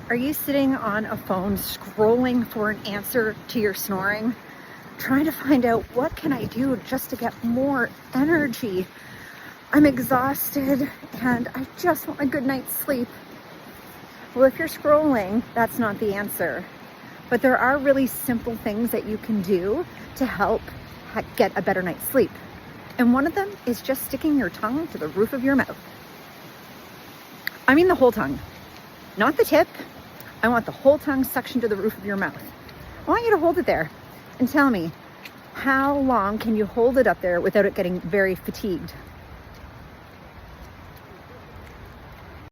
Are you sitting on a phone scrolling for an answer to your snoring? Trying to find out what can I do just to get more energy? I'm exhausted and I just want a good night's sleep. Well, if you're scrolling, that's not the answer. But there are really simple things that you can do to help get a better night's sleep. And one of them is just sticking your tongue to the roof of your mouth. I mean the whole tongue, not the tip. I want the whole tongue suctioned to the roof of your mouth. I want you to hold it there and tell me, how long can you hold it up there without it getting very fatigued?